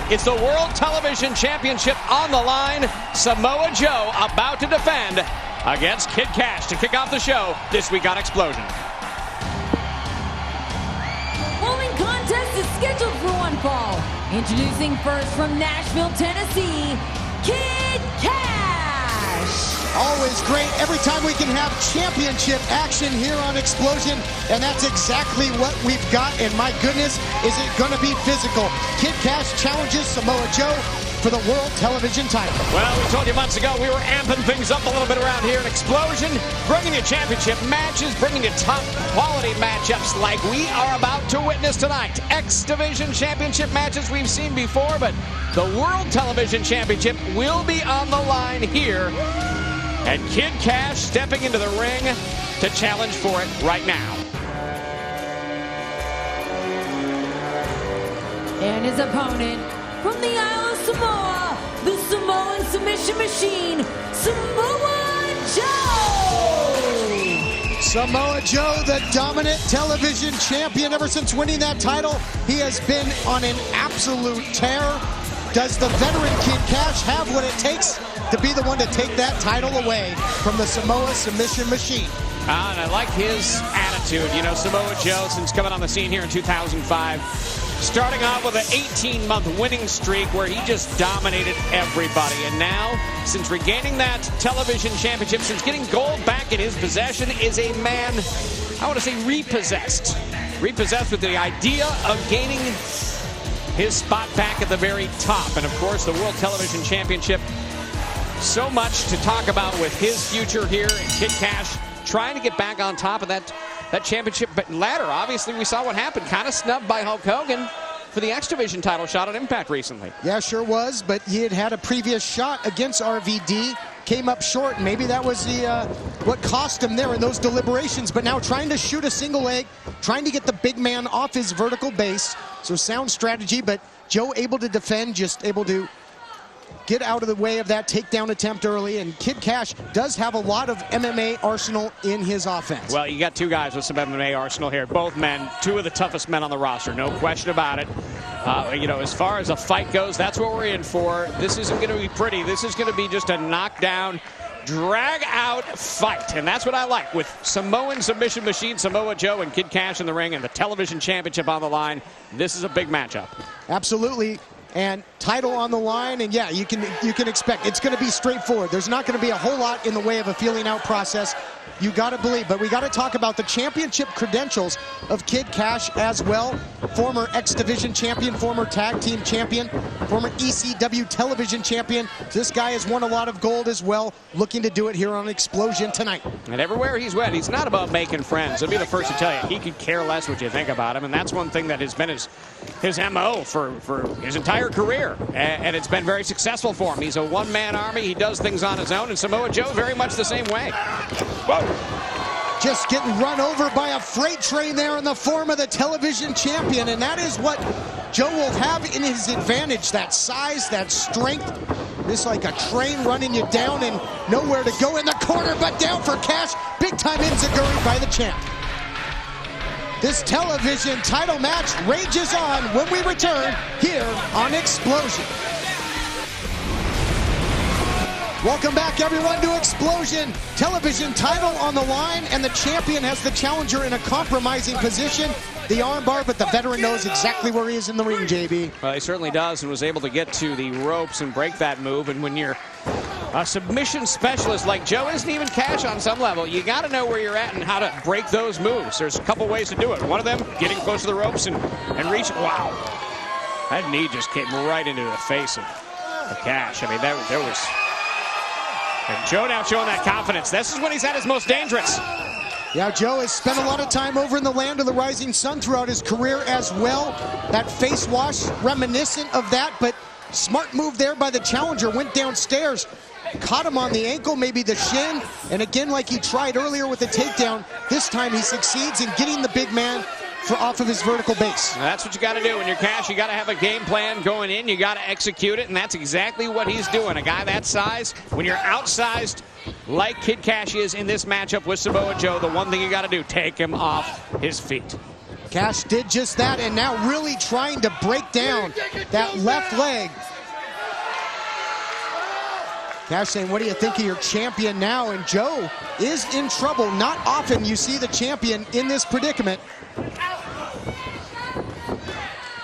It's the World Television Championship on the line. Samoa Joe about to defend against Kid Kash to kick off the show this week on Xplosion. Following contest is scheduled for one fall. Introducing first from Nashville, Tennessee, Kid Kash. Always great every time we can have championship action here on Xplosion, and that's exactly what we've got. And my goodness, is it going to be physical? Kid Kash challenges Samoa Joe for the World Television title. Well, we told you months ago we were amping things up a little bit around here in Xplosion, bringing you championship matches, bringing you top quality matchups like we are about to witness tonight. X Division Championship matches we've seen before, but the World Television Championship will be on the line here. And Kid Kash stepping into the ring to challenge for it right now. And his opponent from the Isle of Samoa, the Samoan submission machine, Samoa Joe! Samoa Joe, the dominant television champion ever since winning that title. He has been on an absolute tear. Does the veteran Kid Kash have what it takes to be the one to take that title away from the Samoa submission machine? And I like his attitude. You know, Samoa Joe, since coming on the scene here in 2005, starting off with an 18-month winning streak where he just dominated everybody. And now, since regaining that television championship, since getting gold back in his possession, is a man, I want to say repossessed. Repossessed with the idea of gaining his spot back at the very top. And of course, the World Television Championship, so much to talk about with his future here. And Kid Kash trying to get back on top of that championship ladder. Obviously, we saw what happened. Kind of snubbed by Hulk Hogan for the X Division title shot on Impact recently. Yeah, sure was, but he had had a previous shot against RVD. Came up short, and maybe that was the what cost him there in those deliberations. But now trying to shoot a single leg, trying to get the big man off his vertical base. So sound strategy, but Joe able to defend, just able to get out of the way of that takedown attempt early. And Kid Kash does have a lot of MMA arsenal in his offense. Well, you got two guys with some MMA arsenal here. Both men, two of the toughest men on the roster, no question about it. You know, as far as a fight goes, that's what we're in for. This isn't going to be pretty. This is going to be just a knockdown, drag-out fight. And that's what I like with Samoan submission machine, Samoa Joe and Kid Kash in the ring and the television championship on the line. This is a big matchup. Absolutely. And title on the line, and yeah, you can expect it's going to be straightforward. There's not going to be a whole lot in the way of a feeling out process. You got to believe, but we got to talk about the championship credentials of Kid Kash as well. Former X Division champion, former tag team champion, former ECW television champion. This guy has won a lot of gold as well, looking to do it here on Xplosion tonight. And everywhere he's went, he's not about making friends. I'll be the first to tell you, he could care less what you think about him, and that's one thing that has been his MO for his entire career, and it's been very successful for him. He's a one-man army. He does things on his own, and Samoa Joe very much the same way. Whoa. Just getting run over by a freight train there in the form of the television champion, and that is what Joe will have in his advantage, that size, that strength. Just like a train running you down and nowhere to go in the corner, but down for Kash. Big time enziguri by the champ. This television title match rages on when we return here on Xplosion. Welcome back, everyone, to Xplosion. Television title on the line, and the champion has the challenger in a compromising position. The armbar, but the veteran knows exactly where he is in the ring, JB. Well, he certainly does, and was able to get to the ropes and break that move. And when you're a submission specialist like Joe isn't even Kash on some level, you got to know where you're at and how to break those moves. There's a couple ways to do it. One of them, getting close to the ropes and reaching. Wow. That knee just came right into the face of Kash. I mean, there was... And Joe now showing that confidence. This is when he's at his most dangerous. Yeah, Joe has spent a lot of time over in the land of the rising sun throughout his career as well. That face wash, reminiscent of that, but smart move there by the challenger. Went downstairs, caught him on the ankle, maybe the shin, and again, like he tried earlier with the takedown, this time he succeeds in getting the big man off of his vertical base. Now that's what you got to do when you're Kash. You got to have a game plan going in. You got to execute it, and that's exactly what he's doing. A guy that size, when you're outsized like Kid Kash is in this matchup with Samoa Joe, the one thing you got to do, take him off his feet. Kash did just that, and now really trying to break down that left leg. Kash saying, what do you think of your champion now? And Joe is in trouble. Not often you see the champion in this predicament.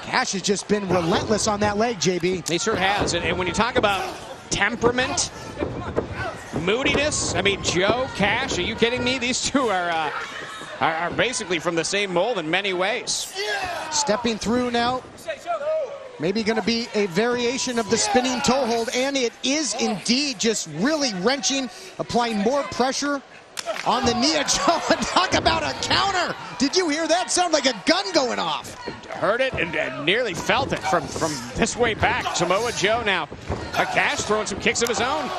Kash has just been relentless on that leg, JB. He sure has. And when you talk about temperament, moodiness, I mean, Joe, Kash, are you kidding me? These two are basically from the same mold in many ways. Stepping through now. Maybe going to be a variation of the spinning toe hold, and it is indeed just really wrenching, applying more pressure on the knee of Joe. And talk about a counter. Did you hear that? Sound like a gun going off. Heard it and nearly felt it from this way back. Samoa Joe now. Kash throwing some kicks of his own.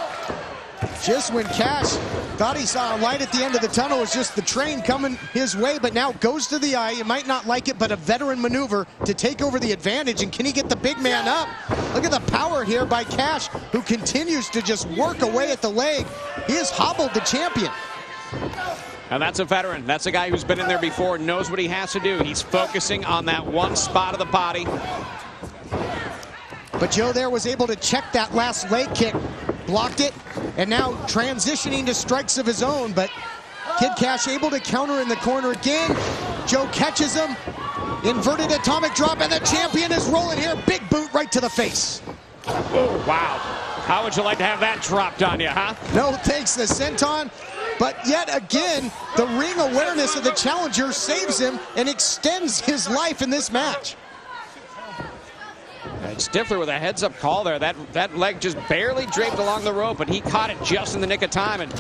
Just when Kash thought he saw a light at the end of the tunnel, it was just the train coming his way, but now goes to the eye. You might not like it, but a veteran maneuver to take over the advantage. And can he get the big man up? Look at the power here by Kash, who continues to just work away at the leg. He has hobbled the champion. And that's a veteran. That's a guy who's been in there before, knows what he has to do. He's focusing on that one spot of the body. But Joe there was able to check that last leg kick, blocked it, and now transitioning to strikes of his own. But Kid Kash able to counter in the corner again. Joe catches him, inverted atomic drop, and the champion is rolling here. Big boot right to the face. Oh, wow. How would you like to have that dropped on you, huh? No thanks, the senton. But yet again, the ring awareness of the challenger saves him and extends his life in this match. Stifler with a heads-up call there. That leg just barely draped along the rope, but he caught it just in the nick of time. And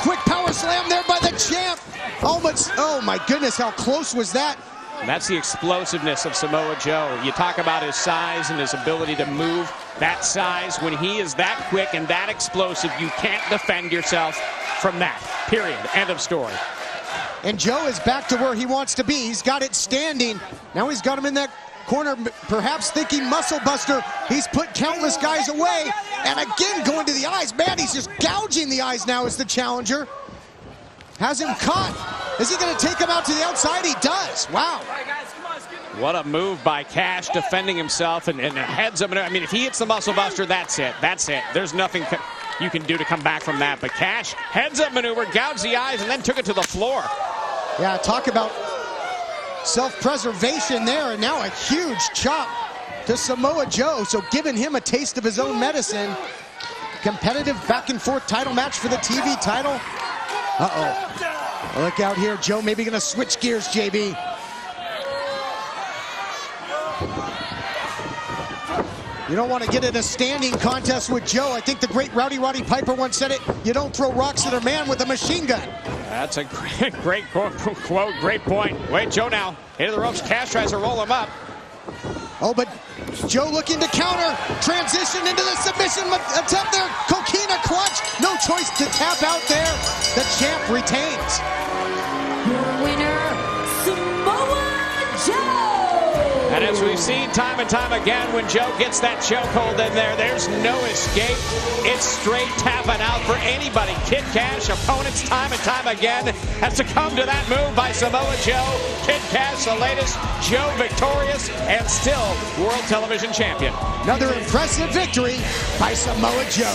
quick power slam there by the champ. Almost, oh my goodness, how close was that? That's the explosiveness of Samoa Joe. You talk about his size and his ability to move that size. When he is that quick and that explosive, you can't defend yourself from that. Period. End of story. And Joe is back to where he wants to be. He's got it standing. Now he's got him in that corner, perhaps thinking muscle buster. He's put countless guys away, and again going to the eyes. Man, he's just gouging the eyes now as the challenger. Has him caught. Is he going to take him out to the outside? He does. Wow. What a move by Kash, defending himself and a heads up. I mean, if he hits the muscle buster, that's it. That's it. There's nothing you can do to come back from that. But Kash, heads up maneuver, gouged the eyes, and then took it to the floor. Yeah, talk about self-preservation there, and now a huge chop to Samoa Joe, so giving him a taste of his own medicine. Competitive back-and-forth title match for the TV title. Uh-oh. Look out here, Joe maybe gonna switch gears, JB. You don't want to get in a standing contest with Joe. I think the great Roddy Piper once said it, you don't throw rocks at a man with a machine gun. That's a great quote, great point. Wait, Joe now, into the ropes. Kash tries to roll him up. Oh, but Joe looking to counter, transition into the submission attempt there. Coquina clutch, no choice to tap out there. The champ retains. Your winner, Samoa Joe. And as we've seen time and time again, when Joe gets that chokehold in there, there's no escape. It's straight tapping out for anybody. Kid Kash, opponents time and time again, has succumbed to that move by Samoa Joe. Kid Kash, the latest, Joe victorious and still World Television Champion. Another impressive victory by Samoa Joe.